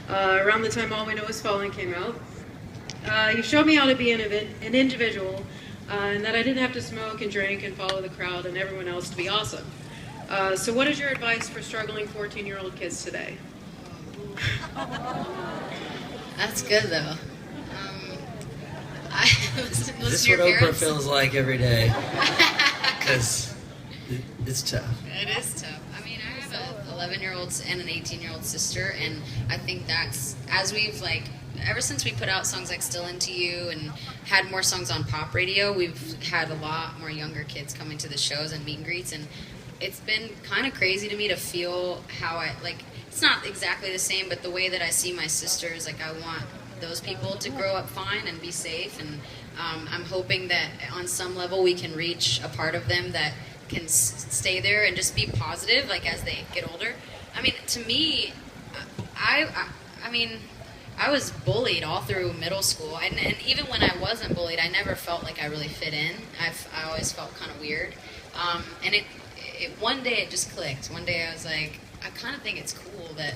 around the time All We Know Is Falling came out. You showed me how to be an individual, and that I didn't have to smoke and drink and follow the crowd and everyone else to be awesome. So what is your advice for struggling 14-year-old kids today? That's good though. Is this what Oprah feels like every day? Because it's tough. It is tough. I mean, I have an 11-year-old and an 18-year-old sister, and I think that's, as we've ever since we put out songs like Still Into You and had more songs on pop radio, we've had a lot more younger kids coming to the shows and meet and greets, and it's been kind of crazy to me to feel how it's not exactly the same, but the way that I see my sisters, I want those people to grow up fine and be safe, and I'm hoping that on some level we can reach a part of them that can stay there and just be positive as they get older. I mean, to me, I mean, I was bullied all through middle school, and even when I wasn't bullied, I never felt like I really fit in. I always felt kind of weird, and it one day it just clicked. One day I was like, I kind of think it's cool that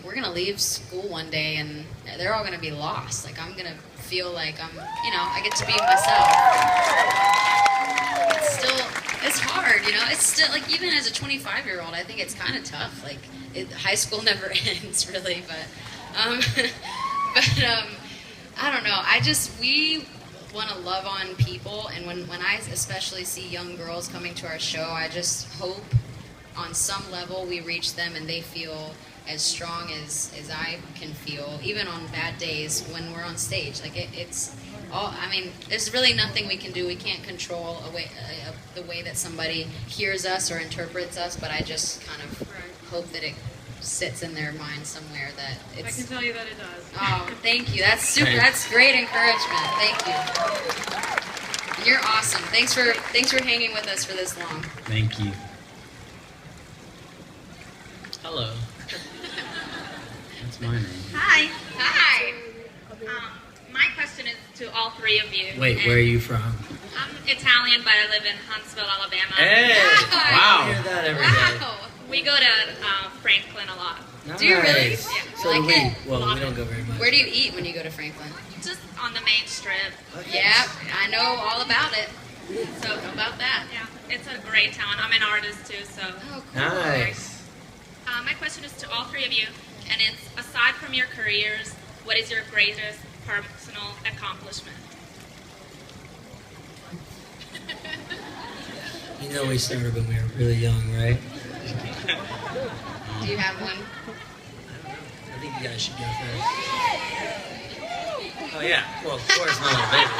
we're gonna leave school one day and they're all gonna be lost. I'm gonna feel like I get to be myself. It's hard, It's still even as a 25-year-old, I think it's kind of tough. High school never ends, really. But I don't know. We want to love on people, and when I especially see young girls coming to our show, I just hope on some level we reach them and they feel as strong as I can feel, even on bad days when we're on stage. It's all, I mean, there's really nothing we can do. We can't control the way that somebody hears us or interprets us, but I just kind of hope that it sits in their mind somewhere that it's... I can tell you that it does. Oh, thank you. That's super. That's great encouragement. Thank you. And you're awesome. Thanks for hanging with us for this long. Thank you. Hello. That's my name. Hi. Hi. My question is to all three of you. Wait, where are you from? I'm Italian, but I live in Huntsville, Alabama. Hey! Wow. I hear that every day. Wow. We go to Franklin a lot. Nice. Do you really? Yeah. So Like do we. it? Well, Love we don't it. go very much. Where do you eat when you go to Franklin? Just on the main strip. Yeah, I know all about it. So about that. Yeah, it's a great town. I'm an artist too, so. Oh, cool. Nice. My question is to all three of you, and it's, aside from your careers, what is your greatest personal accomplishment? We started when we were really young, right? Do you have one? I think you guys should go first. Oh yeah. Well, of course, my little baby.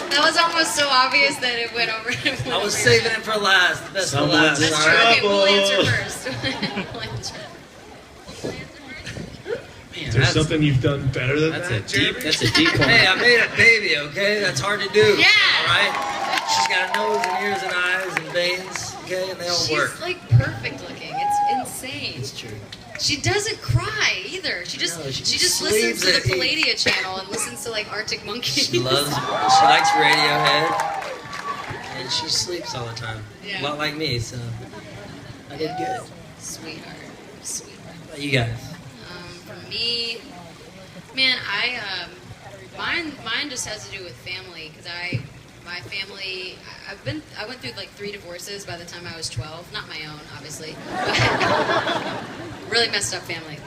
That was almost so obvious that it went over. I was saving it for last. The best for last. Someone's in That's true. Okay, we'll answer trouble. first. We'll answer. Man, Is there something you've done better than that's that? That's a deep one. Hey, I made a baby, okay? That's hard to do. Yeah. All right? She's got a nose and ears and eyes and veins, okay? And they all work. She's perfect looking. It's insane. It's true. She doesn't cry either. She just No, she just sleeps listens to the at eight. Palladia channel and listens to Arctic Monkeys. She likes Radiohead. And she sleeps all the time. Yeah. A lot like me, so I did good. Sweetheart. How about you guys? For me, man, mine just has to do with family, because my family, I went through 3 divorces by the time I was 12. Not my own, obviously. Really messed up family.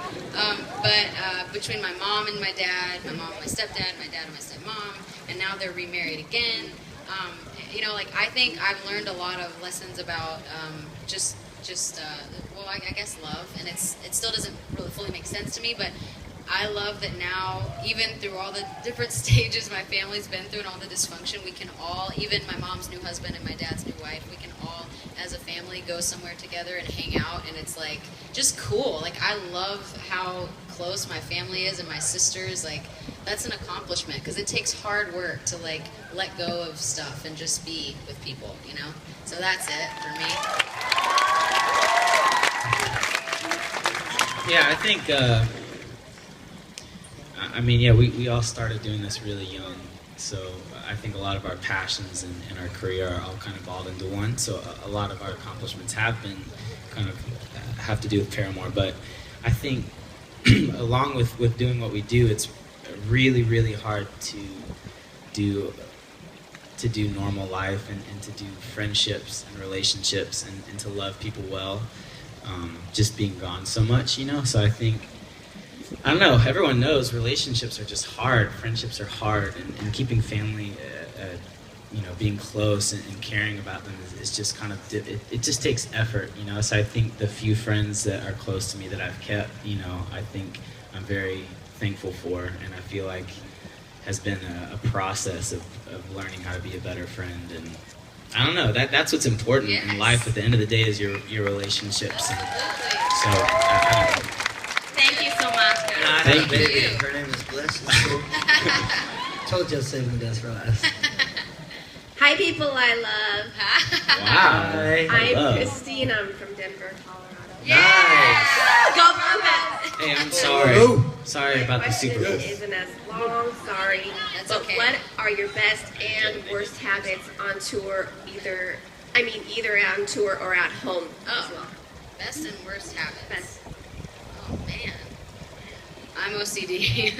But between my mom and my dad, my mom and my stepdad, my dad and my stepmom, and now they're remarried again. I think I've learned a lot of lessons about I guess love, and it still doesn't really fully make sense to me, but I love that now, even through all the different stages my family's been through and all the dysfunction, we can all, even my mom's new husband and my dad's new wife, we can all, as a family, go somewhere together and hang out, and it's just cool. I love how close my family is and my sisters. That's an accomplishment, because it takes hard work to let go of stuff and just be with people, So that's it for me. Yeah, I think, we all started doing this really young, so I think a lot of our passions and our career are all kind of balled into one, so a lot of our accomplishments have been have to do with Paramore, but I think along with doing what we do, it's really, really hard to do normal life and to do friendships and relationships and to love people well, just being gone so much, you know? So I think, I don't know, everyone knows relationships are just hard, friendships are hard, and keeping family, you know, being close and caring about them is just kind of, it just takes effort, you know? So I think the few friends that are close to me that I've kept, you know, I think I'm very thankful for, and I feel like has been a process of learning how to be a better friend. And I don't know, that's what's important in life at the end of the day is your relationships. And so I don't know. Thank you so much, guys. Thank you. Her name is Bliss. Told you I'll save the best for last. Hi, people I love. Wow. Hi. I'm Christine. I'm from Denver, Colorado. Nice. Go Buffets! Hey, I'm sorry. Oh. Sorry about the Super Bowl. Isn't as long, sorry. That's but okay. what are your best and worst habits on tour? Either on tour or at home as well. Best and worst habits. Best. Oh man, I'm OCD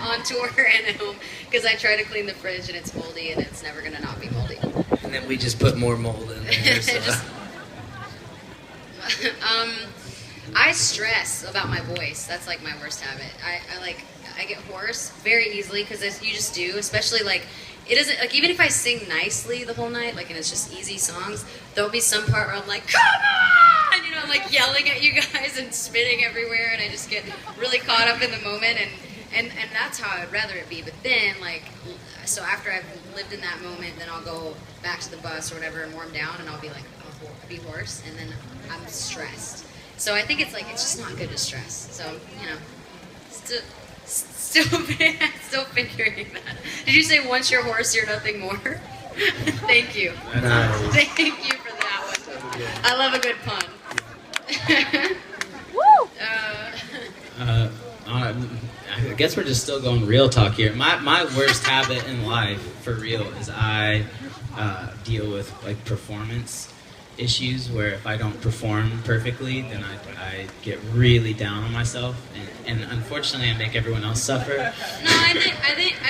on tour and at home because I try to clean the fridge and it's moldy and it's never gonna not be moldy. And then we just put more mold in there. So. I stress about my voice. That's like my worst habit. I get hoarse very easily because you just do, especially like it doesn't like even if I sing nicely the whole night, like and it's just easy songs, there'll be some part where I'm like, come on, you know, I'm like yelling at you guys and spitting everywhere, and I just get really caught up in the moment, and that's how I'd rather it be. But then like, so after I've lived in that moment, then I'll go back to the bus or whatever and warm down, and I'll be like, be hoarse, and then I'm stressed. So I think it's like it's just not good to stress. So you know, still figuring that. Did you say once you're hoarse, you're nothing more? Thank you. Nice. Thank you for that one. I love a good pun. I guess we're just still going real talk here. My worst habit in life, for real, is I deal with like performance issues where if I don't perform perfectly, then I get really down on myself, and unfortunately I make everyone else suffer. No, I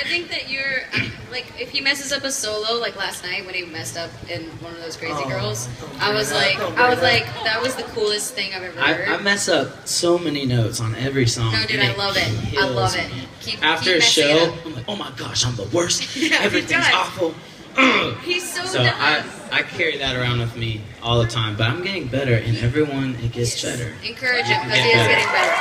think that you're like if he messes up a solo like last night when he messed up in one of those Crazy Girls, I was like that was the coolest thing I've ever heard. I mess up so many notes on every song. No, dude, I love it. I love it. Keep After a messing show, it up. I'm like, oh my gosh, I'm the worst. Yeah, he Everything's does. awful. He's so So does. I carry that around with me all the time, but I'm getting better, and everyone, it gets better. Encourage him because Get he is better. getting better.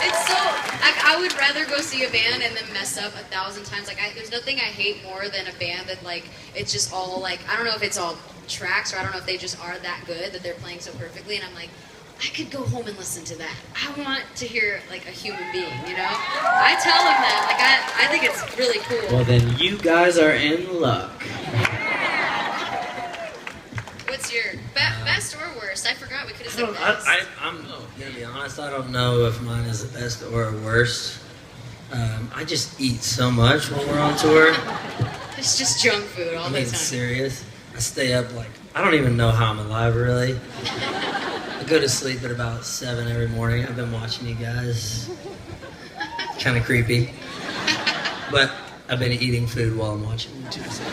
It's so like I would rather go see a band and then mess up 1,000 times. Like there's nothing I hate more than a band that like it's just all like I don't know if it's all tracks or I don't know if they just are that good that they're playing so perfectly, and I'm like I could go home and listen to that. I want to hear like a human being, you know? I tell them that. Like I think it's really cool. Well, then you guys are in luck. What's your best or worst? I forgot we could have said best. I'm gonna be honest. I don't know if mine is the best or worst. I just eat so much when we're on tour. It's just junk food all I the mean, time. serious. I stay up like I don't even know how I'm alive really. I go to sleep at about 7 every morning. I've been watching you guys. Kind of creepy, but I've been eating food while I'm watching you too. So. The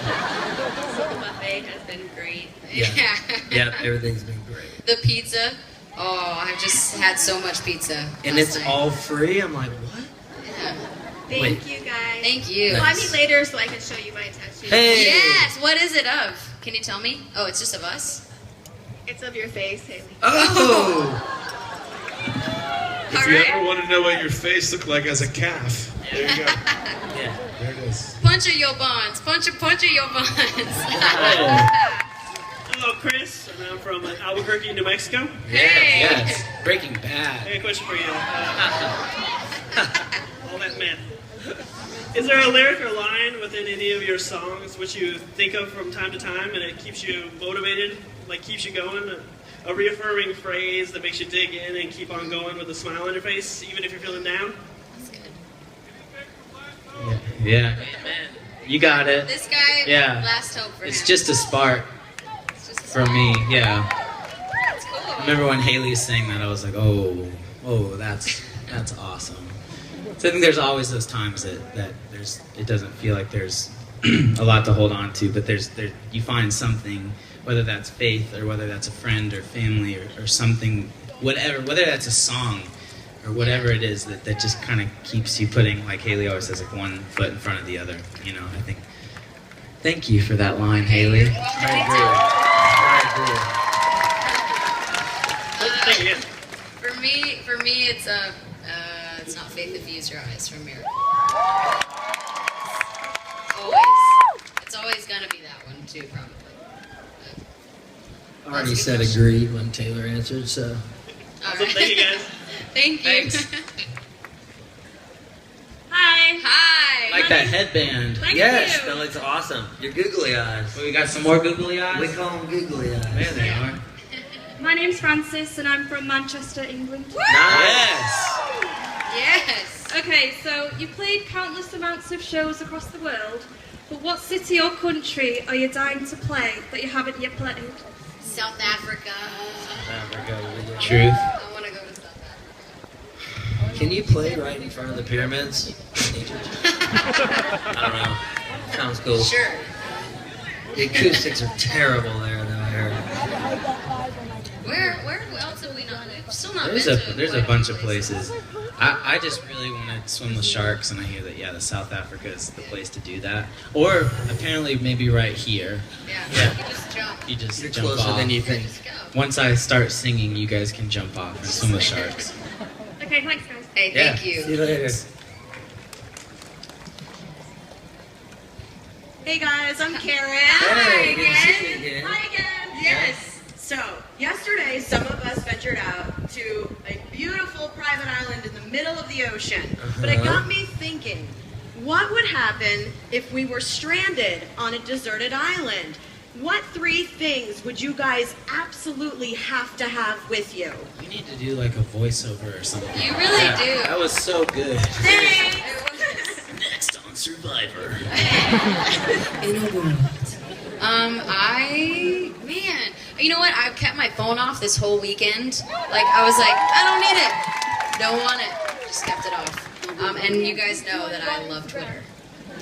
buffet has been great. Yeah. Yep, everything's been great. The pizza. Oh, I've just had so much pizza. And last it's night. all free. I'm like, what? Yeah. Thank Wait. you, guys. Thank you. Fly me later so I can show you my tattoo. Hey. Yes. What is it of? Can you tell me? Oh, it's just of us. It's of your face, Haley. Oh! If All you right. ever want to know what your face looked like as a calf, there you go. Yeah. There it is. Punch your bonds. Punch your bonds. Hello, Chris, and I'm from Albuquerque, New Mexico. Hey. Yes. Breaking Bad. Hey, question for you. All that meth. Is there a lyric or line within any of your songs which you think of from time to time and it keeps you motivated, like keeps you going? A reaffirming phrase that makes you dig in and keep on going with a smile on your face, even if you're feeling down? That's good. Yeah. You got it. This guy. Yeah. Last hope for him. It's just a spark It's just a for me. Yeah. That's cool. I remember when Haley sang that, I was like, oh, Oh, that's awesome. So I think there's always those times that it doesn't feel like there's a lot to hold on to, but you find something, whether that's faith or whether that's a friend or family or something, whatever, whether that's a song or whatever it is that just kind of keeps you putting, like Haley always says, like one foot in front of the other. You know, I think. Thank you for that line, Haley. I Thank you. For me, it's not faith if you use your eyes from mirror. It's always gonna be that one too, probably. I already said agreed when Taylor answered, so. Awesome. Thank you, guys. Thank you. Thanks. Hi. Hi. Like that headband. Thank Yes, you. that looks awesome. Your googly eyes. Well, we got some more googly eyes. We call them googly eyes. There they are. My name's Francis and I'm from Manchester, England. Yes. Yes. Okay, so you played countless amounts of shows across the world, but what city or country are you dying to play that you haven't yet played? South Africa. Truth. I want to go to South Africa. Can you play right in front of the pyramids? I don't know. Sounds cool. Sure. The acoustics are terrible there, though, I heard. Where else have we not? We've still not There's been a to there's a quite bunch of places. places. I just really want to swim with sharks, and I hear that the South Africa is the place to do that. Or apparently maybe right here. Yeah. You just jump. You just You're jump closer off. than you think. Just go. Once I start singing, you guys can jump off and swim with sharks. Okay, thanks guys. Hey, Yeah. thank you. See you later. Hey guys, I'm Karen. Hey, good to see you again. Hi again. Yes. So, yesterday some of us ventured out to a beautiful private island in the middle of the ocean. But it got me thinking, what would happen if we were stranded on a deserted island? What 3 things would you guys absolutely have to have with you? You need to do like a voiceover or something. You really do. That was so good. Thanks. Next on Survivor. Man, you know what? I've kept my phone off this whole weekend. Like, I was like, I don't need it. Don't want it. Just kept it off. And you guys know that I love Twitter.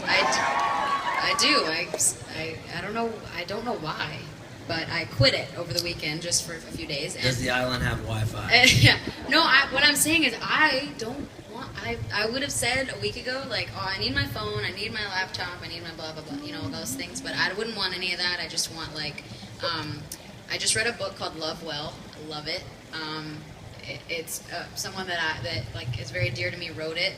I do. I don't know why, but I quit it over the weekend just for a few days. Does the island have Wi-Fi? Yeah. No, what I'm saying is I don't want. I would have said a week ago, like, oh, I need my phone, I need my laptop, I need my blah blah blah, you know, those things. But I wouldn't want any of that. I just want like, I just read a book called Love Well. I love it. It's someone that like is very dear to me wrote it,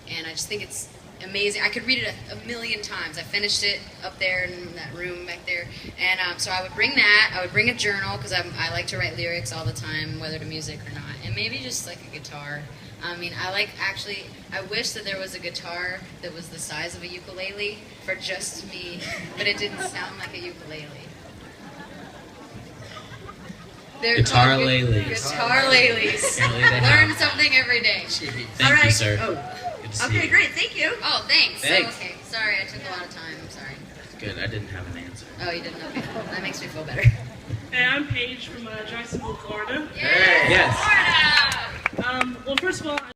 and I just think it's amazing. I could read it a million times. I finished it up there in that room back there, and so I would bring that. I would bring a journal because I like to write lyrics all the time, whether to music or not, and maybe just like a guitar. I mean, I wish that there was a guitar that was the size of a ukulele for just me, but it didn't sound like a ukulele. They're Guitar called lalies. Guitar lalies. Apparently they have. Learn something every day. Thank All right. you, sir. Oh. Good to see Okay, you. great. Thank you. Oh, thanks. Thanks. So, okay. Sorry, I took a lot of time. I'm sorry. Good. I didn't have an answer. Oh, you didn't? Okay. That makes me feel better. Hey, I'm Paige from Jacksonville, Florida. Yay! Yes. Florida! Well, first of all,